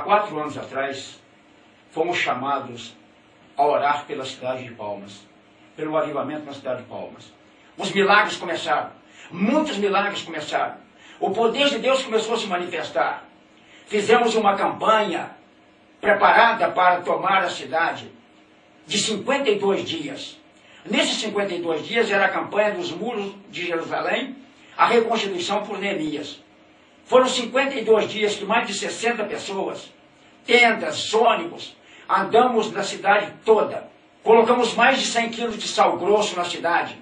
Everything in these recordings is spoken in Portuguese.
4 anos atrás, fomos chamados a orar pela cidade de Palmas, pelo avivamento na cidade de Palmas. Os milagres começaram, muitos milagres começaram. O poder de Deus começou a se manifestar. Fizemos uma campanha preparada para tomar a cidade de 52 dias. Nesses 52 dias era a campanha dos muros de Jerusalém, a reconstituição por Neemias. Foram 52 dias que mais de 60 pessoas, tendas, ônibus, andamos na cidade toda. Colocamos mais de 100 quilos de sal grosso na cidade,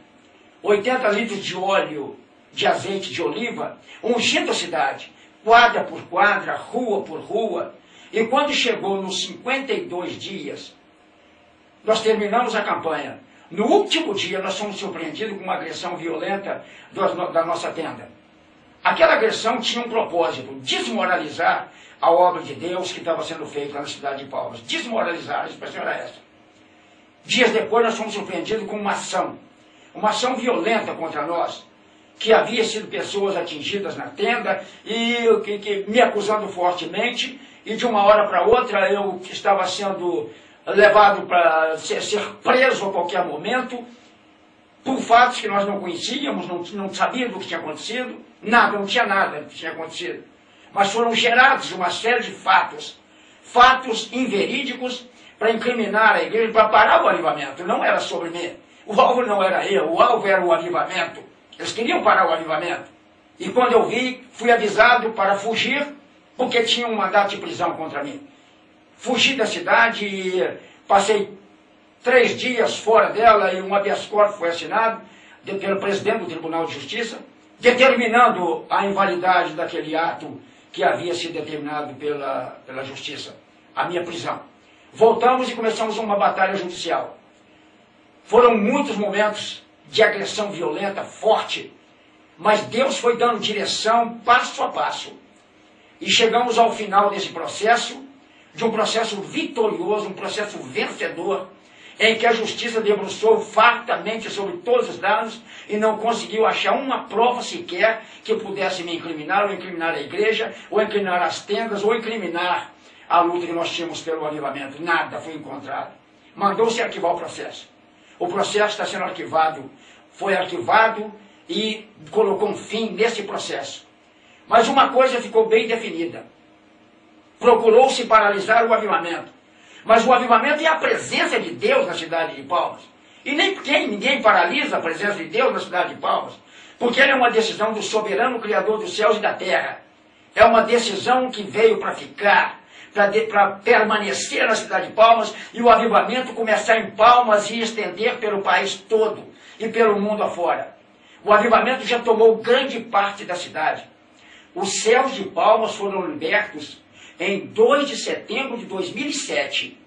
80 litros de óleo de azeite de oliva, ungindo a cidade, quadra por quadra, rua por rua. E quando chegou nos 52 dias, nós terminamos a campanha. No último dia, nós fomos surpreendidos com uma agressão violenta da nossa tenda. Aquela agressão tinha um propósito, desmoralizar a obra de Deus que estava sendo feita na cidade de Palmas. Desmoralizar, a expressão era essa. Dias depois, nós fomos surpreendidos com uma ação violenta contra nós, que havia sido pessoas atingidas na tenda, e que me acusando fortemente, e de uma hora para outra eu estava sendo levado para ser preso a qualquer momento, por fatos que nós não conhecíamos, não sabíamos do que tinha acontecido, nada, não tinha nada que tinha acontecido. Mas foram gerados uma série de fatos inverídicos para incriminar a igreja, para parar o avivamento. Não era sobre mim. O alvo não era eu, o alvo era o avivamento. Eles queriam parar o avivamento. E quando eu vi, fui avisado para fugir, porque tinha um mandato de prisão contra mim. Fugi da cidade e passei 3 dias fora dela, e um habeas corpus foi assinado pelo presidente do Tribunal de Justiça, determinando a invalidade daquele ato que havia sido determinado pela Justiça, a minha prisão. Voltamos e começamos uma batalha judicial. Foram muitos momentos de agressão violenta, forte, mas Deus foi dando direção passo a passo. E chegamos ao final desse processo, de um processo vitorioso, um processo vencedor, em que a justiça debruçou fartamente sobre todos os danos e não conseguiu achar uma prova sequer que pudesse me incriminar, ou incriminar a igreja, ou incriminar as tendas, ou incriminar a luta que nós tínhamos pelo avivamento. Nada foi encontrado. Mandou-se arquivar o processo. O processo está sendo arquivado, foi arquivado e colocou um fim nesse processo. Mas uma coisa ficou bem definida. Procurou-se paralisar o avivamento. Mas o avivamento é a presença de Deus na cidade de Palmas. E ninguém paralisa a presença de Deus na cidade de Palmas, porque ela é uma decisão do soberano Criador dos céus e da terra. É uma decisão que veio para ficar, para permanecer na cidade de Palmas, e o avivamento começar em Palmas e estender pelo país todo e pelo mundo afora. O avivamento já tomou grande parte da cidade. Os céus de Palmas foram libertos em 2 de setembro de 2007.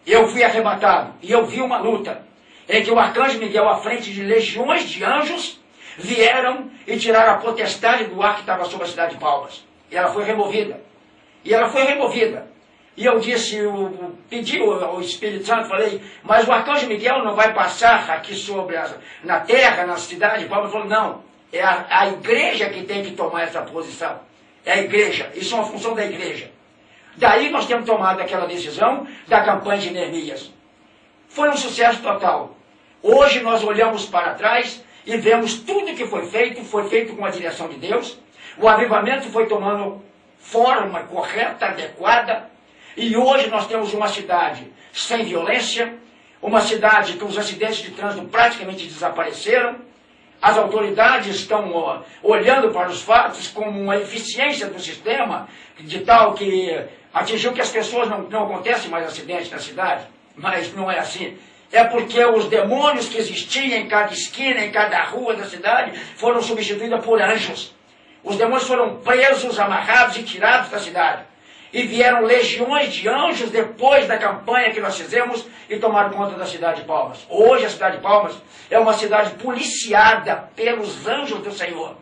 Eu fui arrebatado e eu vi uma luta em que o arcanjo Miguel, à frente de legiões de anjos, vieram e tiraram a potestade do ar que estava sobre a cidade de Palmas. E ela foi removida. E ela foi removida. E eu disse, pedi ao Espírito Santo, falei, mas o arcanjo Miguel não vai passar aqui na terra, na cidade de Palmas? Ele falou, não, é a igreja que tem que tomar essa posição. É a igreja, isso é uma função da igreja. Daí nós temos tomado aquela decisão da campanha de Neemias. Foi um sucesso total. Hoje nós olhamos para trás e vemos tudo que foi feito com a direção de Deus. O avivamento foi tomando forma correta, adequada, e hoje nós temos uma cidade sem violência, uma cidade que os acidentes de trânsito praticamente desapareceram. As autoridades estão olhando para os fatos como uma eficiência do sistema, de tal que atingiu que as pessoas não acontecem mais acidentes na cidade, mas não é assim. É porque os demônios que existiam em cada esquina, em cada rua da cidade, foram substituídos por anjos. Os demônios foram presos, amarrados e tirados da cidade. E vieram legiões de anjos depois da campanha que nós fizemos e tomaram conta da cidade de Palmas. Hoje a cidade de Palmas é uma cidade policiada pelos anjos do Senhor.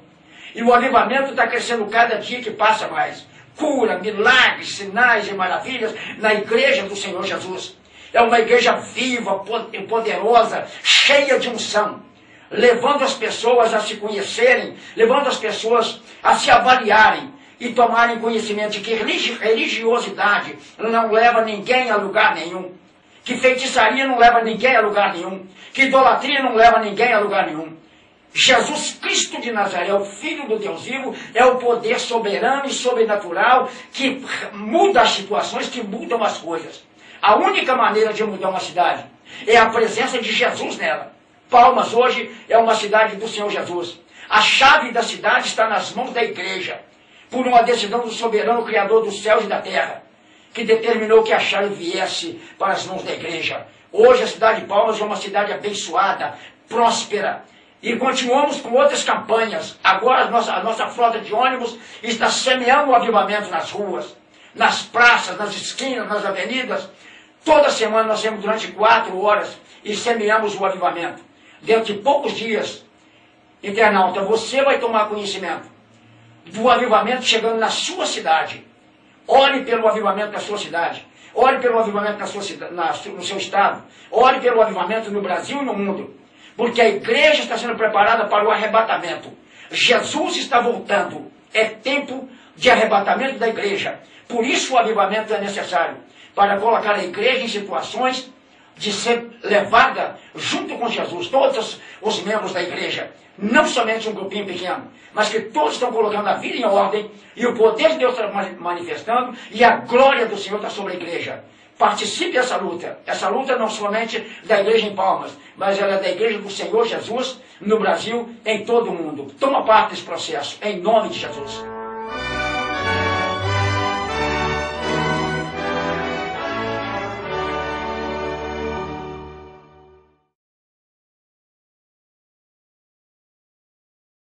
E o avivamento está crescendo cada dia que passa mais. Cura, milagres, sinais e maravilhas na igreja do Senhor Jesus. É uma igreja viva, poderosa, cheia de unção, levando as pessoas a se conhecerem, levando as pessoas a se avaliarem. e tomarem conhecimento de que religiosidade não leva ninguém a lugar nenhum, que feitiçaria não leva ninguém a lugar nenhum, que idolatria não leva ninguém a lugar nenhum. Jesus Cristo de Nazaré, o Filho do Deus vivo, é o poder soberano e sobrenatural que muda as situações, que mudam as coisas. A única maneira de mudar uma cidade é a presença de Jesus nela. Palmas hoje é uma cidade do Senhor Jesus. A chave da cidade está nas mãos da igreja, por uma decisão do soberano Criador dos céus e da terra, que determinou que a chave viesse para as mãos da igreja. Hoje a cidade de Palmas é uma cidade abençoada, próspera, e continuamos com outras campanhas. Agora a nossa frota de ônibus está semeando o avivamento nas ruas, nas praças, nas esquinas, nas avenidas. Toda semana nós temos durante 4 horas e semeamos o avivamento. Dentro de poucos dias, internauta, você vai tomar conhecimento do avivamento chegando na sua cidade. Ore pelo avivamento na sua cidade. Ore pelo avivamento no seu estado. Ore pelo avivamento no Brasil e no mundo. Porque a igreja está sendo preparada para o arrebatamento. Jesus está voltando. É tempo de arrebatamento da igreja. Por isso o avivamento é necessário. Para colocar a igreja em situações de ser levada junto com Jesus. Todos os membros da igreja. Não somente um grupinho pequeno. Mas que todos estão colocando a vida em ordem. E o poder de Deus está manifestando. E a glória do Senhor está sobre a igreja. Participe dessa luta. Essa luta não somente da igreja em Palmas, mas ela é da igreja do Senhor Jesus no Brasil, em todo o mundo. Toma parte desse processo, em nome de Jesus.